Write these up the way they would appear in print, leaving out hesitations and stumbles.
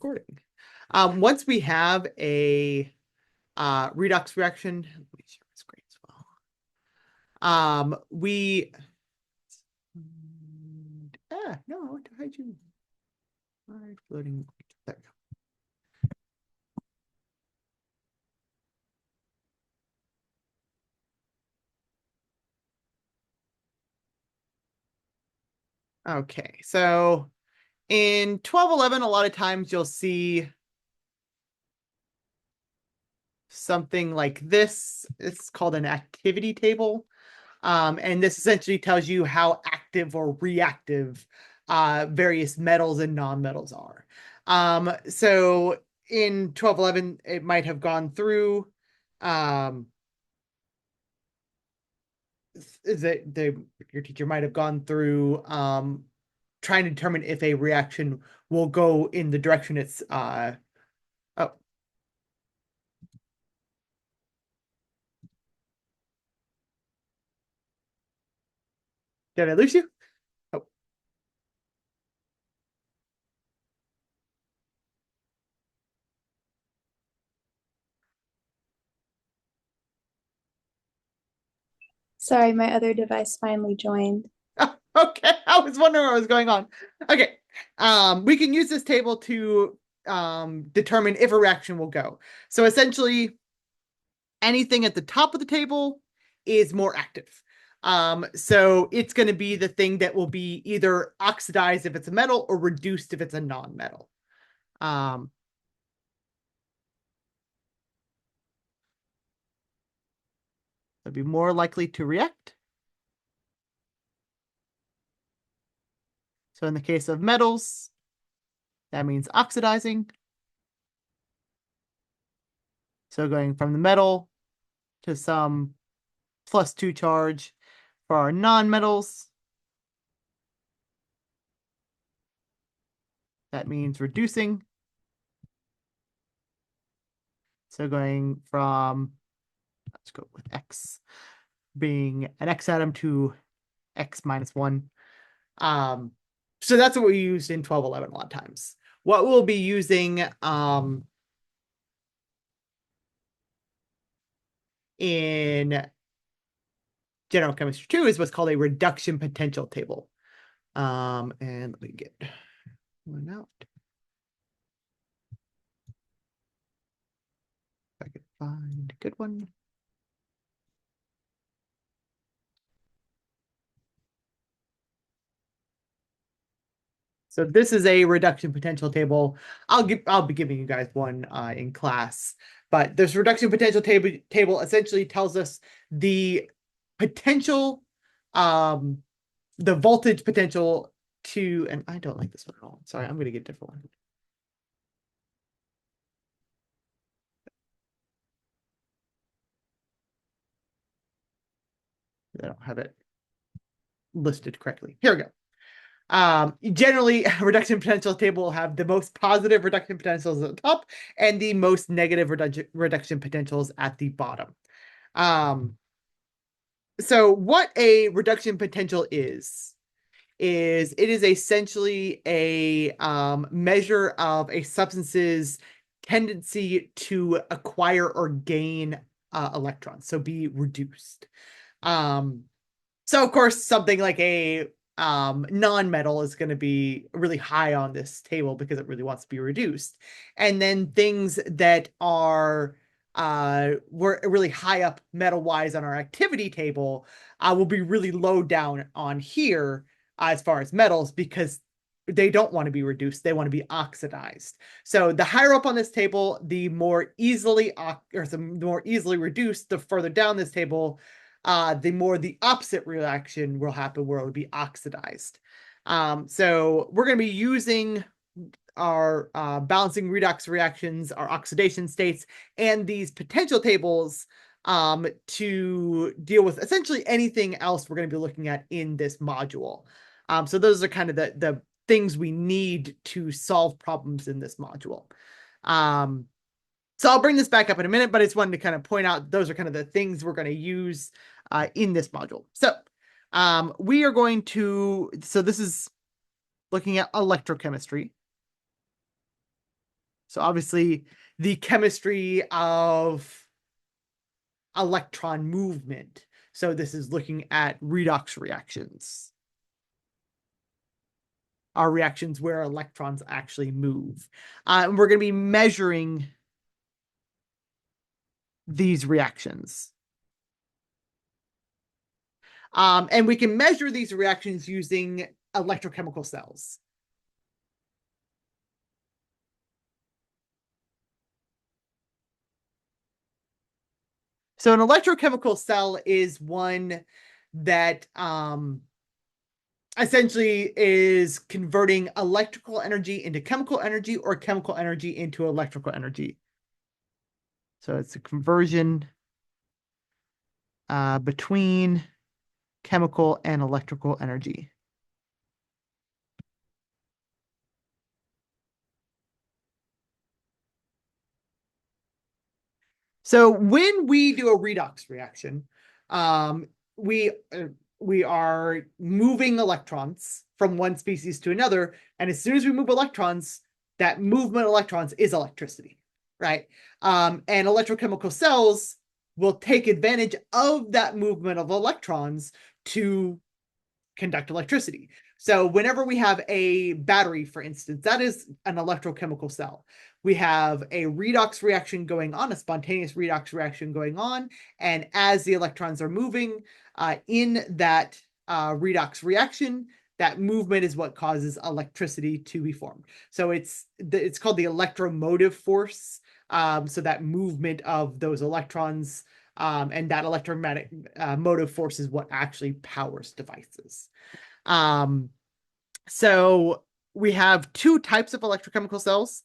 Recording. Once we have a redox reaction, let me share my screen as well. No, I want to hide you. All right, floating. There we go. Okay, so in 1211, a lot of times you'll see something like this. It's called an activity table. And this essentially tells you how active or reactive various metals and non-metals are. So in 1211, it might have gone through your teacher might have gone through trying to determine if a reaction will go in the direction it's oh, did I lose you? Oh, Sorry, my other device finally joined. okay. I was wondering what was going on. Okay. We can use this table to determine if a reaction will go. So essentially, anything at the top of the table is more active. So it's going to be the thing that will be either oxidized if it's a metal or reduced if it's a non-metal. Um, It'd be more likely to react. So in the case of metals, that means oxidizing. So going from the metal to some +2 charge for our non-metals. That means reducing. So going from, let's go with X being an X atom to X minus 1. So that's what we used in 1211 a lot of times. What we'll be using in general chemistry 2 is what's called a reduction potential table. And let me get one out. If I could find a good one. So this is a reduction potential table. I'll be giving you guys one in class, but this reduction potential table essentially tells us the potential, the voltage potential to, and I don't like this one at all. Sorry, I'm going to get a different one. I don't have it listed correctly. Here we go. Generally, a reduction potential table will have the most positive reduction potentials at the top and the most negative reduction potentials at the bottom. So what a reduction potential is it is essentially a measure of a substance's tendency to acquire or gain electrons, so be reduced. So of course, something like a non-metal is going to be really high on this table because it really wants to be reduced. And then things that are were really high up metal-wise on our activity table will be really low down on here as far as metals because they don't want to be reduced. They want to be oxidized. So the higher up on this table, the more easily reduced, the further down this table, the more the opposite reaction will happen where it would be oxidized. So we're going to be using our balancing redox reactions, our oxidation states, and these potential tables to deal with essentially anything else we're going to be looking at in this module. So those are kind of the things we need to solve problems in this module. So I'll bring this back up in a minute, but I just wanted to kind of point out those are kind of the things we're going to use in this module. So we are going to, so this is looking at electrochemistry. So obviously the chemistry of electron movement. So this is looking at redox reactions. Are reactions where electrons actually move. And we're going to be measuring these reactions. And we can measure these reactions using electrochemical cells. So an electrochemical cell is one that essentially is converting electrical energy into chemical energy or chemical energy into electrical energy. So it's a conversion between chemical and electrical energy. So when we do a redox reaction, um, we uh, we are moving electrons from one species to another, and as soon as we move electrons, that movement of electrons is electricity, right? And electrochemical cells will take advantage of that movement of electrons to conduct electricity. So whenever we have a battery, for instance, that is an electrochemical cell. We have a redox reaction going on, a spontaneous redox reaction going on, and as the electrons are moving in that redox reaction, that movement is what causes electricity to be formed. So it's called the electromotive force. So that movement of those electrons and that electromagnetic motive force is what actually powers devices. So we have two types of electrochemical cells.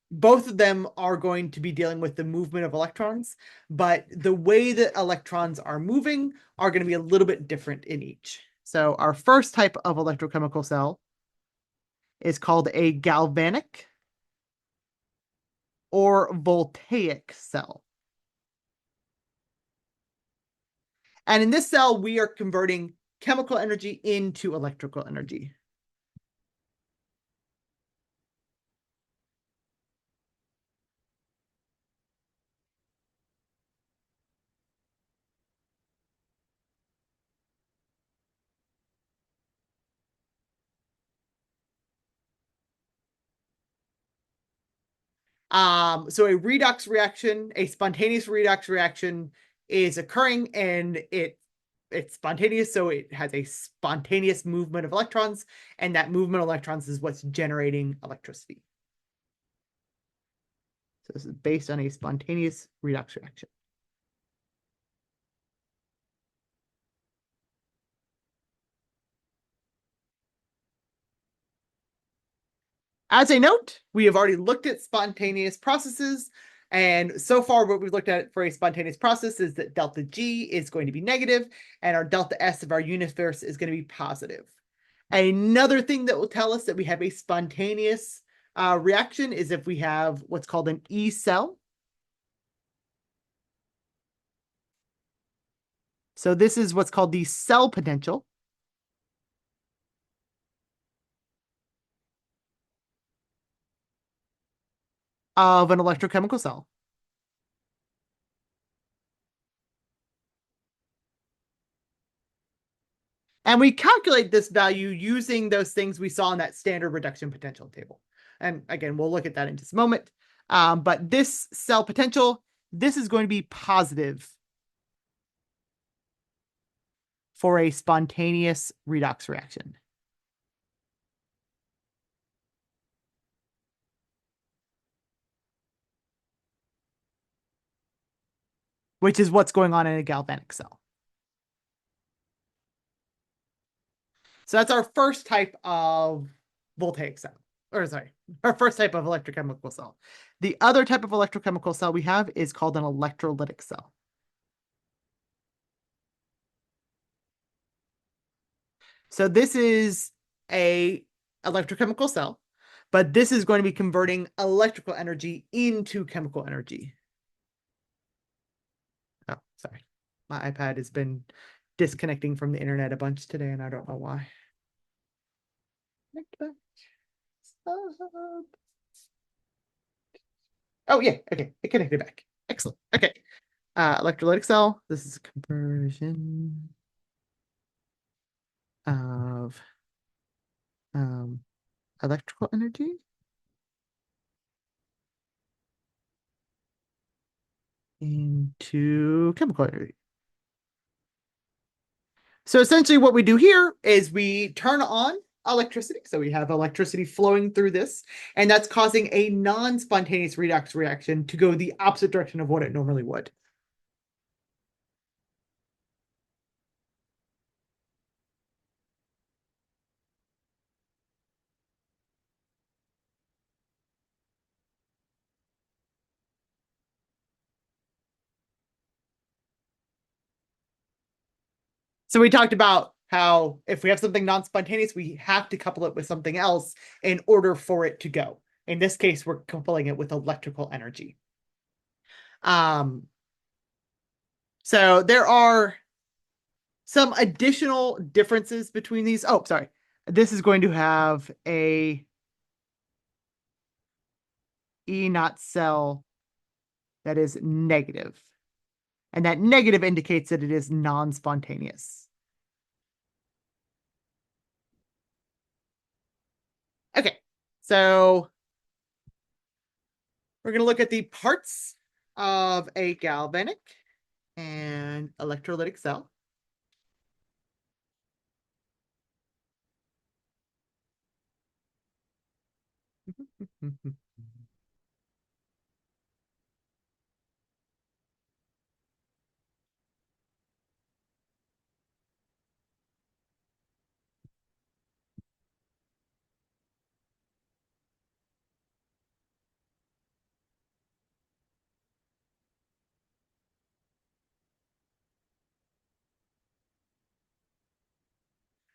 Both of them are going to be dealing with the movement of electrons, but the way that electrons are moving are going to be a little bit different in each. So our first type of electrochemical cell is called a galvanic or voltaic cell. And in this cell, we are converting chemical energy into electrical energy. So a redox reaction, a spontaneous redox reaction is occurring and it's spontaneous, so it has a spontaneous movement of electrons, and that movement of electrons is what's generating electricity. So this is based on a spontaneous redox reaction. As a note, we have already looked at spontaneous processes, and so far what we've looked at for a spontaneous process is that delta G is going to be negative, and our delta S of our universe is going to be positive. Another thing that will tell us that we have a spontaneous reaction is if we have what's called an E cell. So this is what's called the cell potential. Of an electrochemical cell. And we calculate this value using those things we saw in that standard reduction potential table. And again, we'll look at that in just a moment. But this cell potential, this is going to be positive for a spontaneous redox reaction. Which is what's going on in a galvanic cell. So that's our first type of voltaic cell. Or sorry, our first type of electrochemical cell. The other type of electrochemical cell we have is called an electrolytic cell. So this is a electrochemical cell, but this is going to be converting electrical energy into chemical energy. Oh, sorry. My iPad has been disconnecting from the internet a bunch today, and I don't know why. Oh yeah, okay, it connected back. Excellent. Okay. Electrolytic cell. This is a conversion of um electrical energy into chemical energy. So essentially what we do here is we turn on electricity. So we have electricity flowing through this, and that's causing a non-spontaneous redox reaction to go the opposite direction of what it normally would. So we talked about how if we have something non-spontaneous, we have to couple it with something else in order for it to go. In this case, we're coupling it with electrical energy. Um, so there are some additional differences between these. Oh, sorry. This is going to have a E naught cell that is negative, and that negative indicates that it is non-spontaneous. Okay, so we're going to look at the parts of a galvanic and electrolytic cell.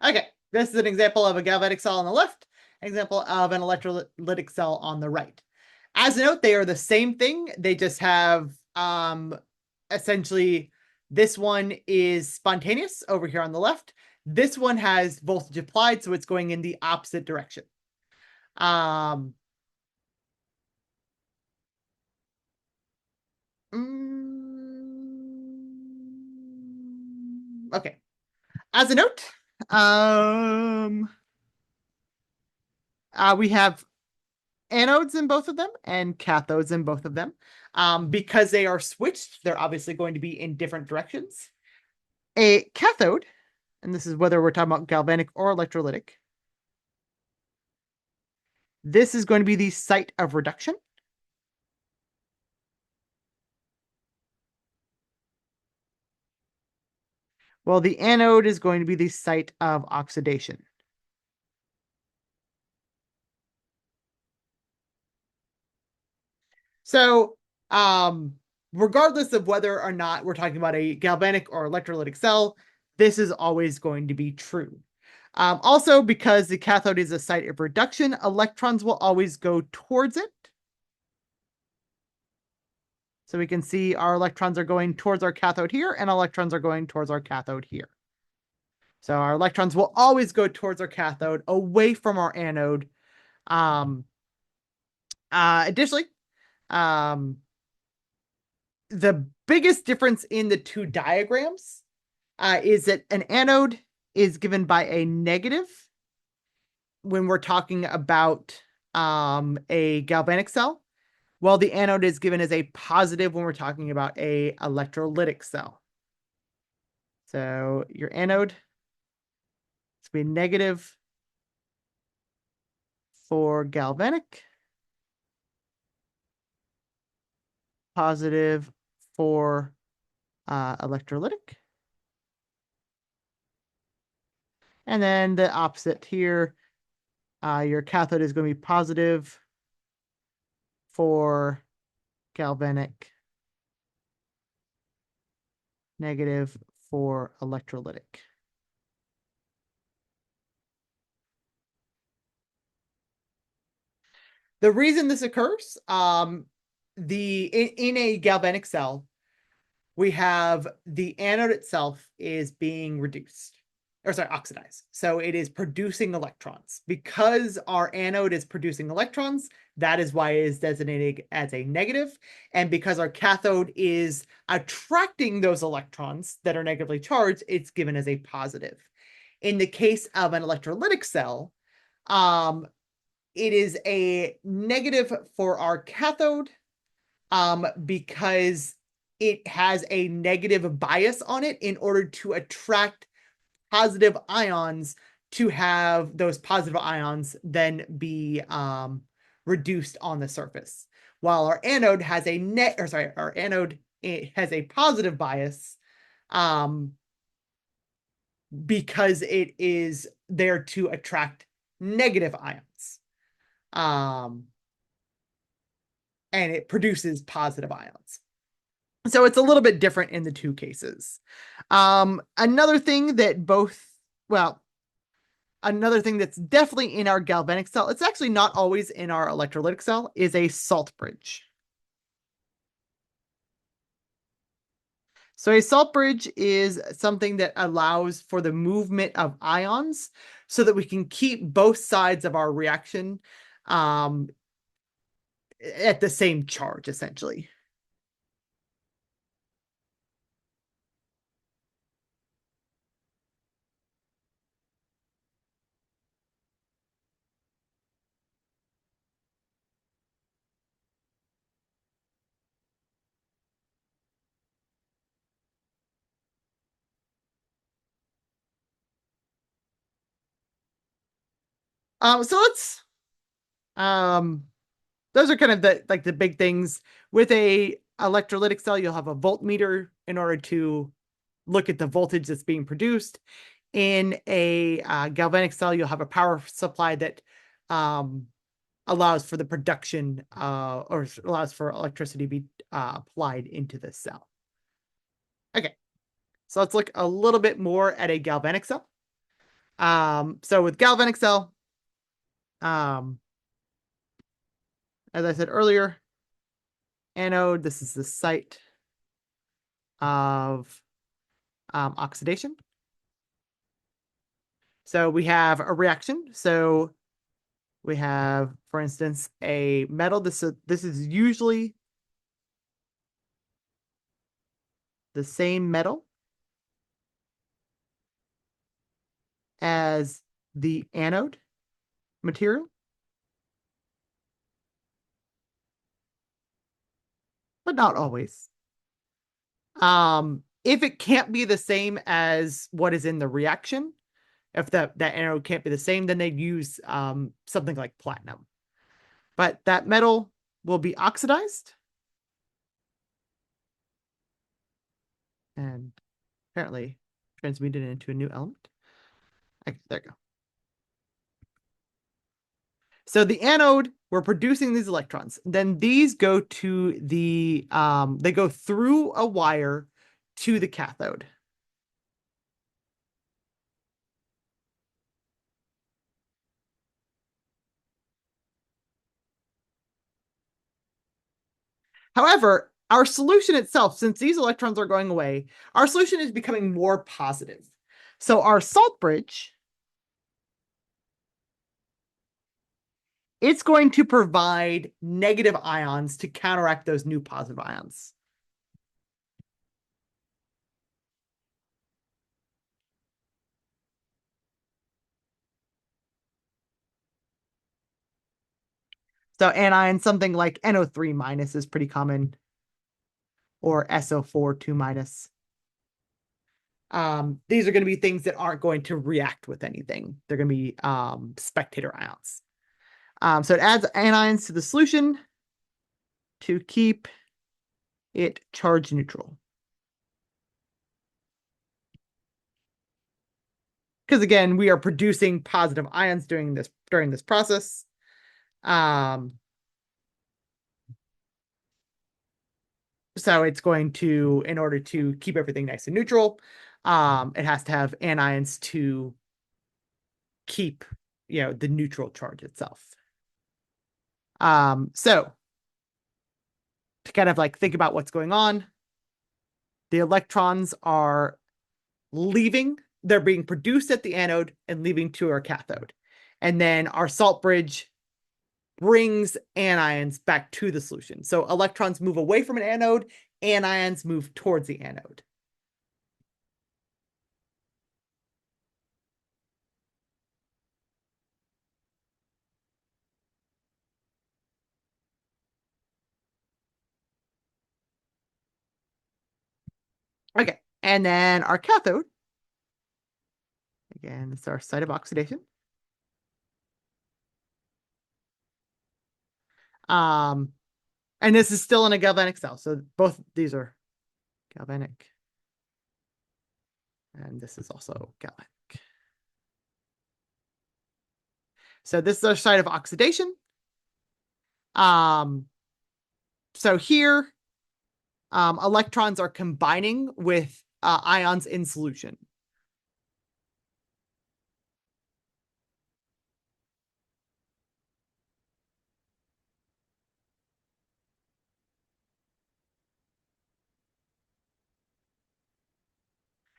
Okay, this is an example of a galvanic cell on the left, example of an electrolytic cell on the right. As a note, they are the same thing. They just have essentially this one is spontaneous over here on the left. This one has voltage applied, so it's going in the opposite direction. Um, okay. As a note, we have anodes in both of them and cathodes in both of them. Because they are switched, they're obviously going to be in different directions. A cathode, and this is whether we're talking about galvanic or electrolytic, this is going to be the site of reduction. Well, the anode is going to be the site of oxidation. So, regardless of whether or not we're talking about a galvanic or electrolytic cell, this is always going to be true. Also, because the cathode is a site of reduction, electrons will always go towards it. So we can see our electrons are going towards our cathode here, and electrons are going towards our cathode here. So our electrons will always go towards our cathode, away from our anode. Additionally, um, the biggest difference in the two diagrams is that an anode is given by a negative when we're talking about a galvanic cell, while the anode is given as a positive when we're talking about a electrolytic cell. So your anode is going to be negative for galvanic, positive for electrolytic. And then the opposite here, your cathode is going to be positive for galvanic, negative for electrolytic. The reason this occurs, in a galvanic cell, we have the anode itself is being reduced. or sorry, oxidize. So it is producing electrons. Because our anode is producing electrons, that is why it is designated as a negative. And because our cathode is attracting those electrons that are negatively charged, it's given as a positive. In the case of an electrolytic cell, it is a negative for our cathode because it has a negative bias on it in order to attract positive ions, to have those positive ions then be reduced on the surface. While our anode has a our anode, it has a positive bias because it is there to attract negative ions. And it produces positive ions. So it's a little bit different in the two cases. Another thing that another thing that's definitely in our galvanic cell, it's actually not always in our electrolytic cell, is a salt bridge. So a salt bridge is something that allows for the movement of ions so that we can keep both sides of our reaction at the same charge, essentially. So let's those are kind of the big things. With a electrolytic cell, you'll have a voltmeter in order to look at the voltage that's being produced. In a galvanic cell, you'll have a power supply that allows for the production or allows for electricity to be applied into the cell. Okay, so let's look a little bit more at a galvanic cell. So with galvanic cell, as I said earlier, anode, this is the site of oxidation. So we have a reaction. So we have, for instance, a metal. This is usually the same metal as the anode material, but not always. If it can't be the same as what is in the reaction, if that anode can't be the same, then they'd use something like platinum. But that metal will be oxidized. And apparently transmuted into a new element. There you go. So the anode, we're producing these electrons. Then these go to they go through a wire to the cathode. However, our solution itself, since these electrons are going away, our solution is becoming more positive. So our salt bridge, it's going to provide negative ions to counteract those new positive ions. So anion, something like NO3 minus is pretty common, or SO4 2 minus. These are going to be things that aren't going to react with anything. They're going to be spectator ions. So it adds anions to the solution to keep it charge neutral. Because again, we are producing positive ions during this process. So it's going to, in order to keep everything nice and neutral, it has to have anions to keep, the neutral charge itself. So to kind of like think about what's going on, the electrons are leaving they're being produced at the anode and leaving to our cathode. And then our salt bridge brings anions back to the solution. So electrons move away from an anode, anions move towards the anode. Okay, and then our cathode, again, it's our site of oxidation. And this is still in a galvanic cell. So both these are galvanic. And this is also galvanic. So this is our site of oxidation. So here, electrons are combining with ions in solution.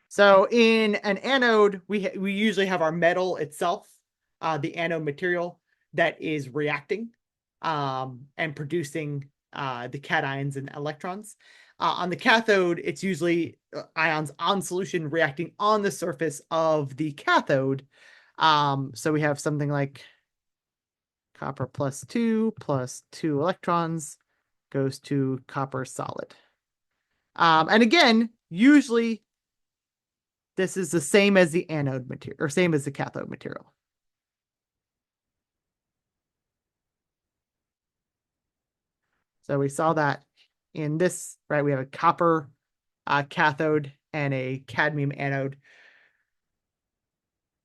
So in an anode, we usually have our metal itself, the anode material that is reacting and producing the cations and electrons. On the cathode, it's usually ions on solution reacting on the surface of the cathode. So we have something like copper plus 2 electrons goes to copper solid. And again, usually this is the same as the anode material, or same as the cathode material. So we saw that in this, right? We have a copper cathode and a cadmium anode.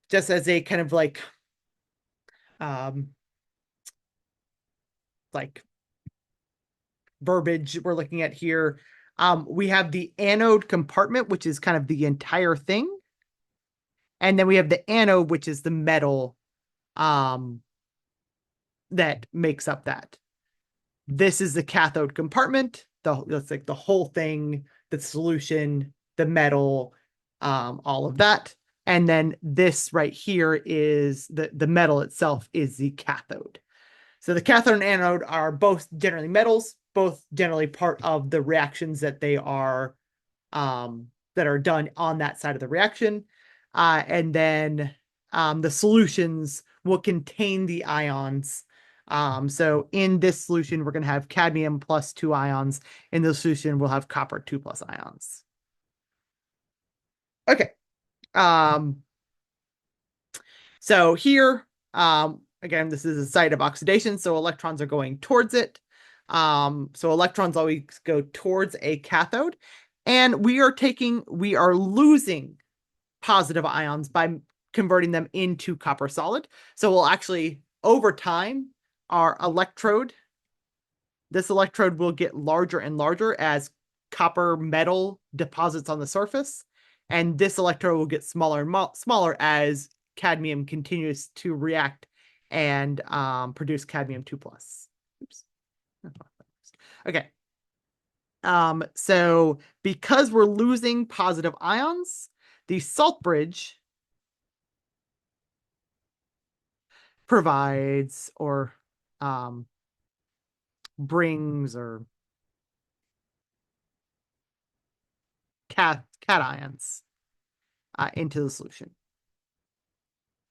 Just as a kind of like verbiage we're looking at here. We have the anode compartment, which is kind of the entire thing. And then we have the anode, which is the metal that makes up that. This is the cathode compartment. That's like the whole thing, the solution, the metal, all of that. And then this right here is the metal itself is the cathode. So the cathode and anode are both generally metals, both generally part of the reactions that they are that are done on that side of the reaction. And then the solutions will contain the ions. So in this solution, we're going to have cadmium plus 2 ions. In the solution, we'll have copper 2 plus ions. Okay. So here, again, this is a site of oxidation, so electrons are going towards it. So electrons always go towards a cathode, and we are losing positive ions by converting them into copper solid. So we'll actually, over time, this electrode will get larger and larger as copper metal deposits on the surface, and this electrode will get smaller and smaller as cadmium continues to react and produce cadmium 2 plus. Oops. Okay. So because we're losing positive ions, the salt bridge provides or brings or cations into the solution.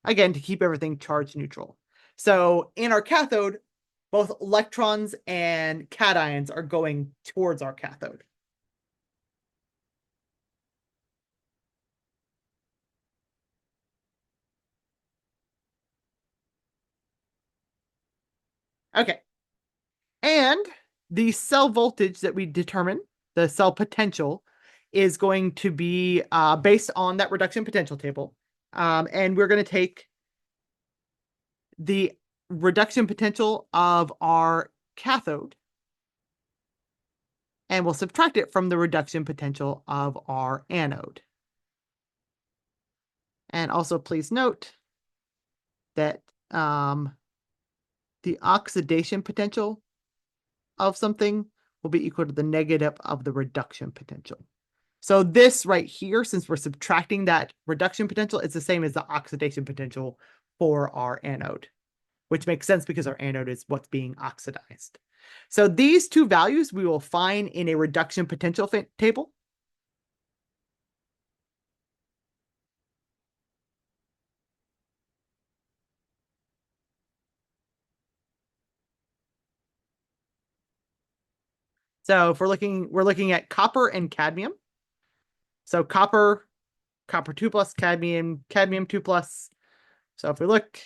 Again, to keep everything charge neutral. So in our cathode, both electrons and cations are going towards our cathode. Okay. And the cell voltage that we determine, the cell potential, is going to be based on that reduction potential table. And we're going to take the reduction potential of our cathode and we'll subtract it from the reduction potential of our anode. And also please note that the oxidation potential of something will be equal to the negative of the reduction potential. So this right here, since we're subtracting that reduction potential, it's the same as the oxidation potential for our anode, which makes sense because our anode is what's being oxidized. So these two values we will find in a reduction potential table. So if we're looking at copper and cadmium. So copper 2 plus, cadmium 2 plus. So if we look,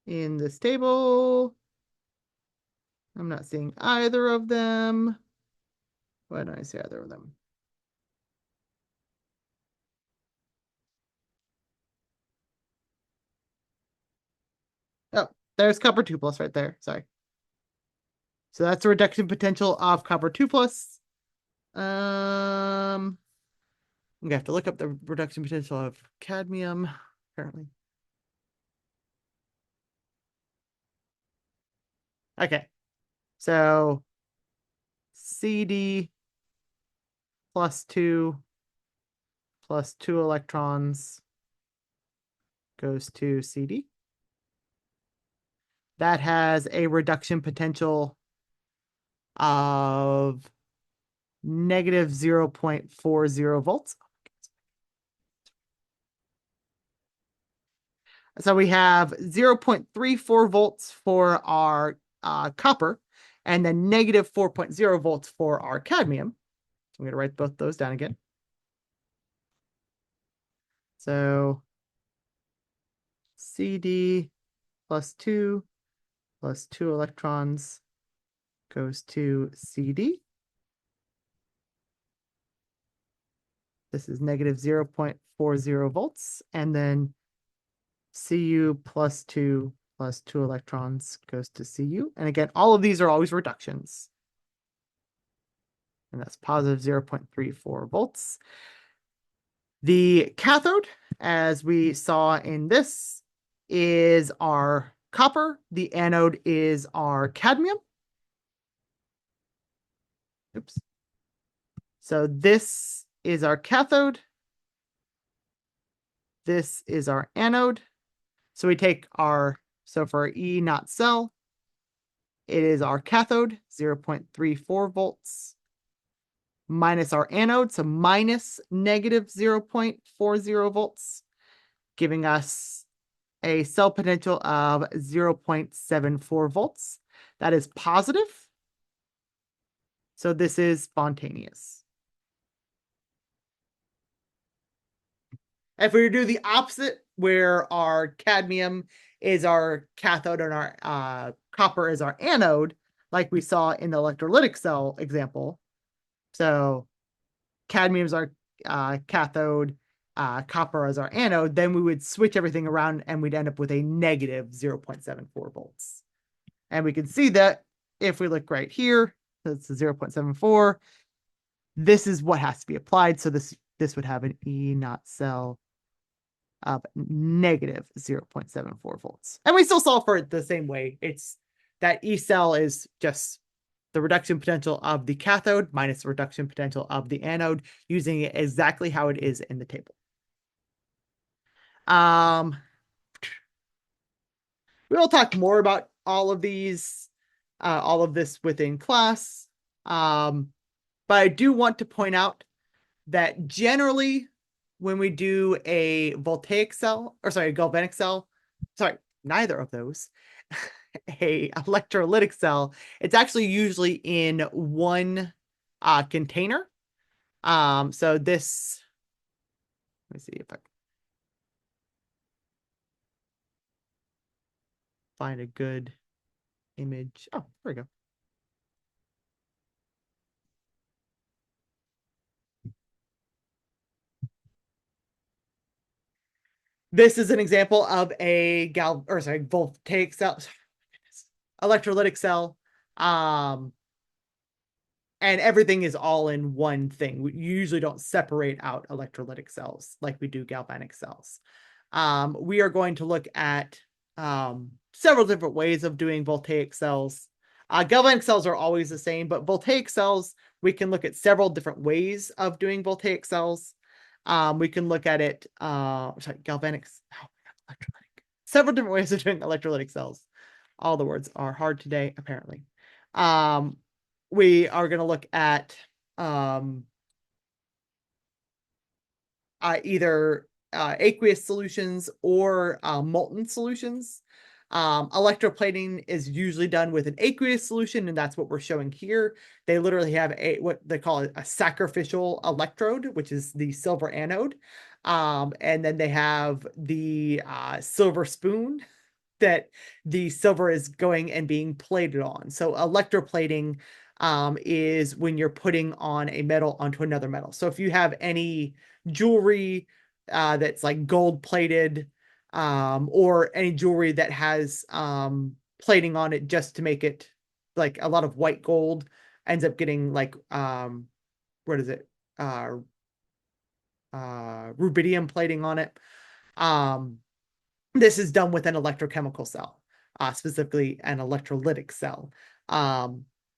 in this table, I'm not seeing either of them. Why don't I see either of them? Oh, there's copper 2 plus right there. Sorry. So that's the reduction potential of copper 2 plus. I'm gonna have to look up the reduction potential of cadmium, apparently. Okay. So CD +2 plus 2 electrons goes to CD. That has a reduction potential of negative 0.40 volts. So we have 0.34 volts for our copper and then negative 4.0 volts for our cadmium. So I'm going to write both those down again. So CD +2 plus 2 electrons goes to CD. This is negative 0.40 volts. And then Cu +2 plus 2 electrons goes to Cu. And again, all of these are always reductions. And that's positive 0.34 volts. The cathode, as we saw in this, is our copper. The anode is our cadmium. Oops. So this is our cathode. This is our anode. So we take so for our E naught cell, it is our cathode, 0.34 volts, minus our anode, so minus negative 0.40 volts, giving us a cell potential of 0.74 volts. That is positive. So this is spontaneous. If we were to do the opposite, where our cadmium is our cathode and our copper is our anode, like we saw in the electrolytic cell example. So cadmium is our cathode, copper as our anode, then we would switch everything around and we'd end up with a negative 0.74 volts. And we can see that if we look right here, that's 0.74. This is what has to be applied. So this would have an E naught cell of negative 0.74 volts. And we still solve for it the same way. It's that E cell is just the reduction potential of the cathode minus the reduction potential of the anode, using it exactly how it is in the table. We will talk more about all of these, all of this within class. But I do want to point out that generally when we do a voltaic cell, or sorry, a galvanic cell, sorry, neither of those, a electrolytic cell, it's actually usually in one container. So this, let me see if I can find a good image. Oh, there we go. This is an example of a voltaic cell, electrolytic cell. And everything is all in one thing. We usually don't separate out electrolytic cells like we do galvanic cells. We are going to look at several different ways of doing voltaic cells. Galvanic cells are always the same, but voltaic cells, we can look at several different ways of doing voltaic cells. We can look at it, sorry, galvanic, electrolytic. Several different ways of doing electrolytic cells. All the words are hard today, apparently. We are going to look at either aqueous solutions or molten solutions. Electroplating is usually done with an aqueous solution, and that's what we're showing here. They literally have what they call a sacrificial electrode, which is the silver anode. And then they have the silver spoon that the silver is going and being plated on. So electroplating is when you're putting on a metal onto another metal. So if you have any jewelry that's like gold plated, or any jewelry that has plating on it just to make it like a lot of white gold ends up getting like what is it? Rubidium plating on it. This is done with an electrochemical cell, specifically an electrolytic cell,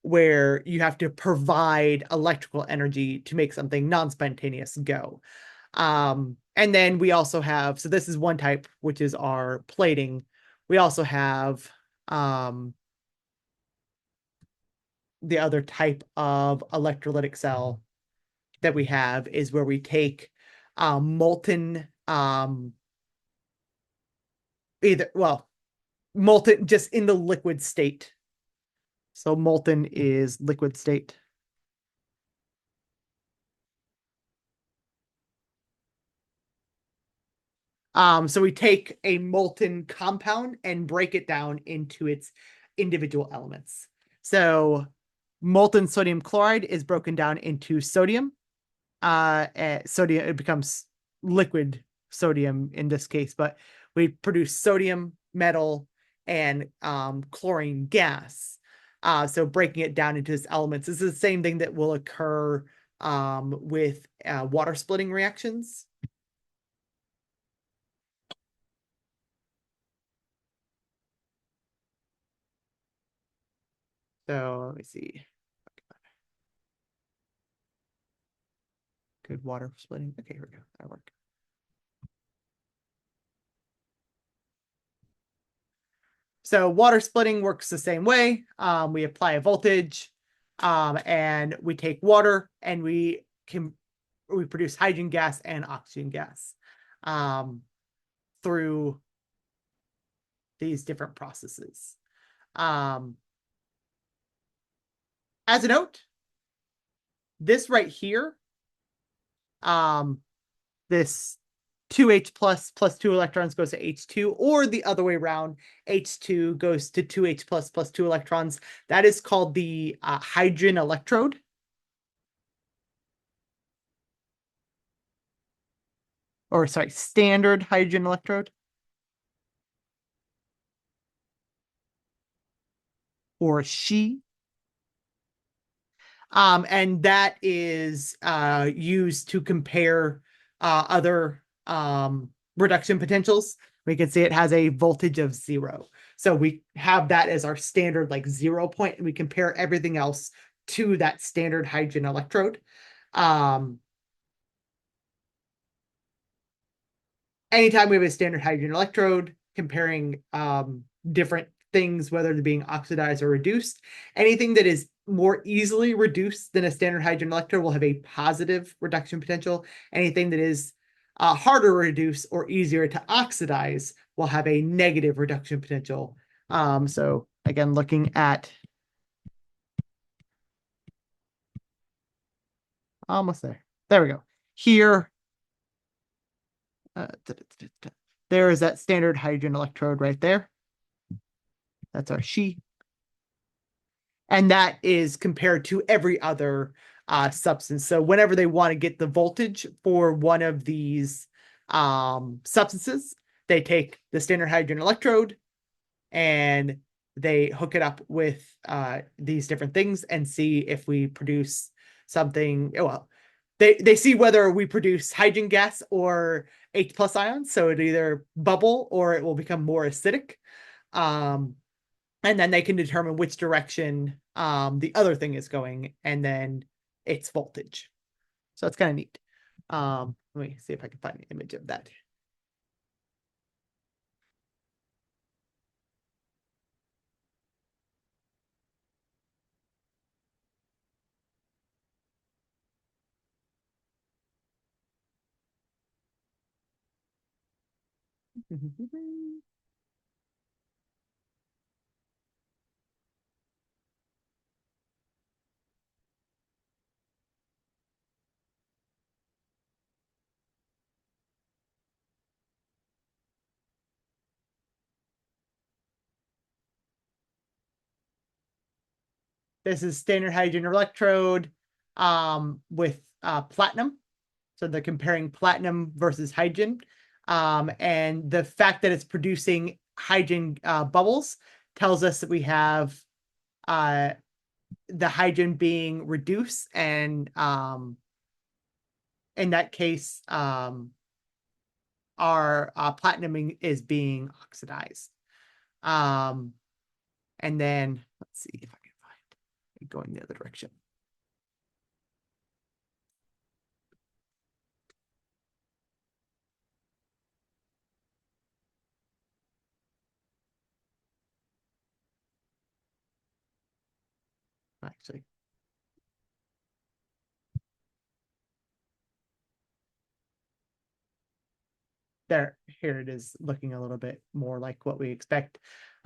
where you have to provide electrical energy to make something non-spontaneous go. And then we also have, so this is one type, which is our plating. We also have the other type of electrolytic cell that we have is where we take molten molten just in the liquid state. So molten is liquid state. So we take a molten compound and break it down into its individual elements. So molten sodium chloride is broken down into sodium. Sodium, it becomes liquid sodium in this case, but we produce sodium, metal, and chlorine gas. So breaking it down into its elements. This is the same thing that will occur with water splitting reactions. So let me see. Good water splitting. Okay, here we go. That'll work. So water splitting works the same way. We apply a voltage, and we take water and we produce hydrogen gas and oxygen gas through these different processes. As a note, this right here, this 2H plus 2 electrons goes to H2, or the other way around, H2 goes to 2H plus 2 electrons. That is called the hydrogen electrode. Or sorry, standard hydrogen electrode. Or She. And that is used to compare other reduction potentials. We can see it has a voltage of 0. So we have that as our standard like 0 point, and we compare everything else to that standard hydrogen electrode. Anytime we have a standard hydrogen electrode, comparing different things, whether they're being oxidized or reduced, anything that is more easily reduced than a standard hydrogen electrode will have a positive reduction potential. Anything that is harder to reduce or easier to oxidize will have a negative reduction potential. So again, looking at almost there. There we go. Here, there is that standard hydrogen electrode right there. That's our She. And that is compared to every other substance. So whenever they want to get the voltage for one of these substances, they take the standard hydrogen electrode and they hook it up with these different things and see if we produce something. Well, they see whether we produce hydrogen gas or H plus ions. So it either bubble or it will become more acidic. and then they can determine which direction the other thing is going, and then its voltage. So it's kind of neat. Let me see if I can find an image of that. This is standard hydrogen electrode with platinum. So they're comparing platinum versus hydrogen. And the fact that it's producing hydrogen bubbles tells us that we have the hydrogen being reduced, and in that case, our platinum is being oxidized. And then let's see if I can find it going the other direction. Actually, here it is, looking a little bit more like what we expect.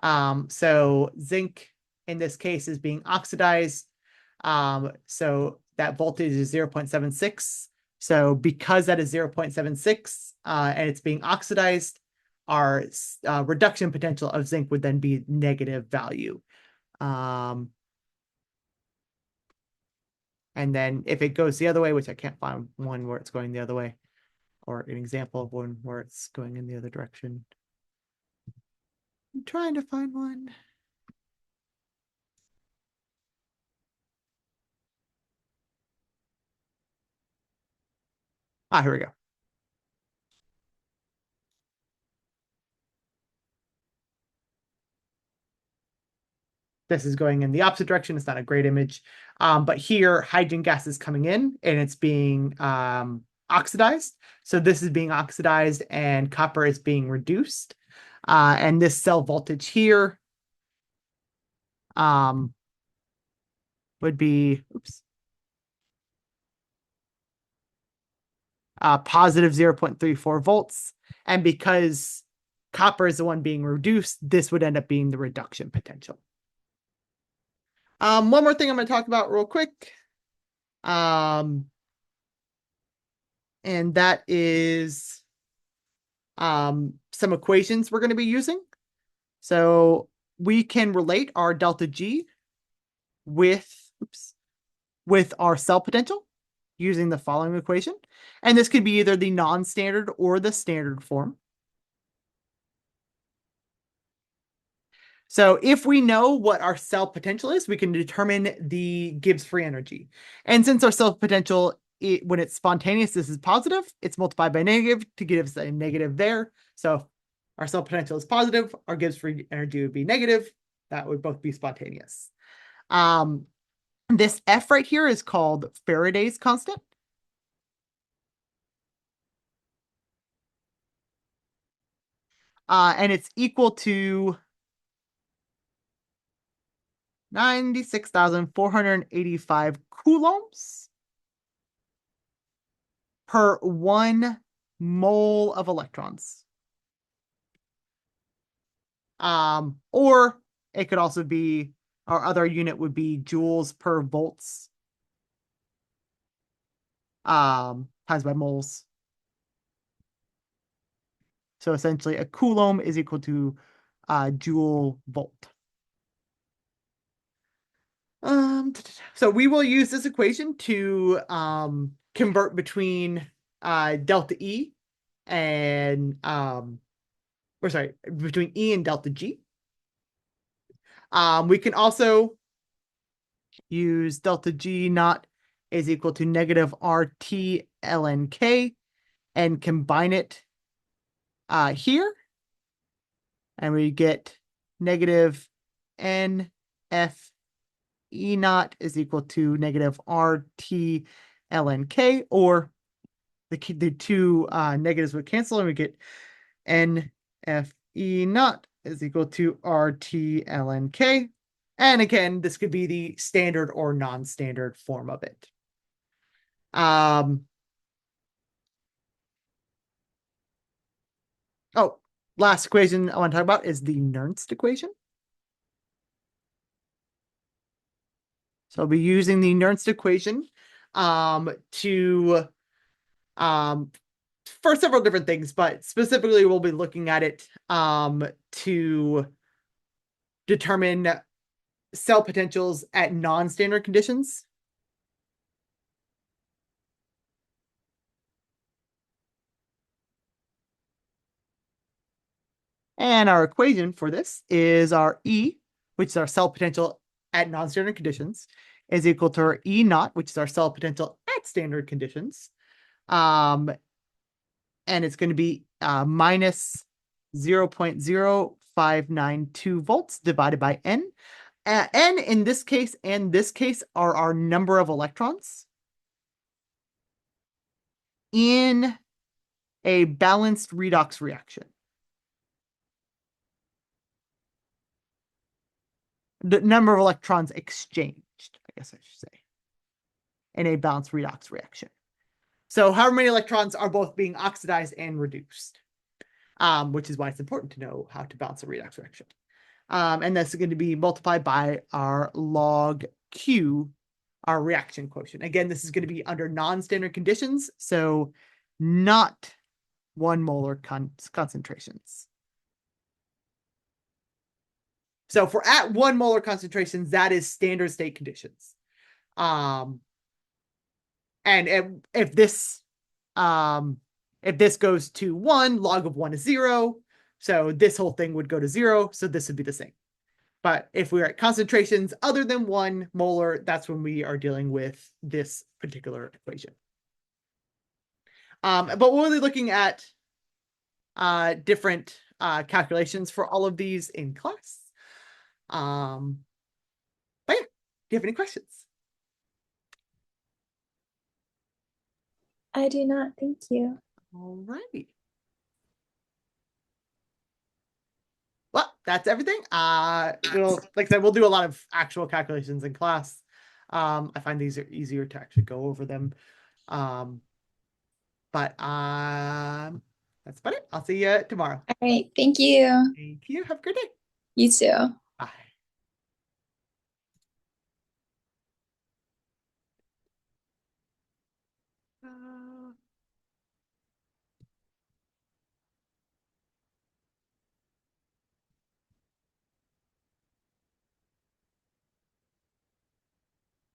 So zinc in this case is being oxidized. So that voltage is 0.76. So because that is 0.76 and it's being oxidized, our reduction potential of zinc would then be negative value. And then if it goes the other way, which I can't find one where it's going the other way, or an example of one where it's going in the other direction. I'm trying to find one. Here we go. This is going in the opposite direction. It's not a great image. But here, hydrogen gas is coming in and it's being oxidized. So this is being oxidized and copper is being reduced. And this cell voltage here would be, positive 0.34 volts. And because copper is the one being reduced, this would end up being the reduction potential. One more thing I'm going to talk about real quick. And that is some equations we're going to be using. So we can relate our delta G with our cell potential using the following equation. And this could be either the non-standard or the standard form. So if we know what our cell potential is, we can determine the Gibbs free energy. And since our cell potential, when it's spontaneous, this is positive, it's multiplied by negative to give us a negative there. So if our cell potential is positive, our Gibbs free energy would be negative. That would both be spontaneous. This F right here is called Faraday's constant. And it's equal to 96,485 coulombs per 1 mole of electrons. Or it could also be, our other unit would be joules per volts times by moles. So essentially a coulomb is equal to joule volt. So we will use this equation to convert between delta E and between E and delta G. We can also use delta G naught is equal to negative RT ln K and combine it here. And we get negative N F E naught is equal to negative RT ln K, or the two negatives would cancel and we get NFE naught is equal to RT ln K. And again, this could be the standard or non-standard form of it. Oh, last equation I want to talk about is the Nernst equation. So I'll be using the Nernst equation to for several different things, but specifically we'll be looking at it to determine cell potentials at non-standard conditions. And our equation for this is our E, which is our cell potential at non-standard conditions, is equal to our E naught, which is our cell potential at standard conditions. And it's going to be minus 0.0592 volts divided by N. N in this case and this case are our number of electrons in a balanced redox reaction. The number of electrons exchanged, I guess I should say, in a balanced redox reaction. So however many electrons are both being oxidized and reduced, which is why it's important to know how to balance a redox reaction. And that's going to be multiplied by our log Q, our reaction quotient. Again, this is going to be under non-standard conditions, so not 1 molar concentrations. So for at 1 molar concentrations, that is standard state conditions. And if this goes to 1, log of 1 is 0. So this whole thing would go to 0. So this would be the same. But if we're at concentrations other than 1 molar, that's when we are dealing with this particular equation. But we'll be looking at different calculations for all of these in class. But yeah, do you have any questions? I do not, thank you. All right. Well, that's everything. Like I said, we'll do a lot of actual calculations in class. I find these are easier to actually go over them. But that's about it. I'll see you tomorrow. All right, thank you. Thank you. Have a good day. You too.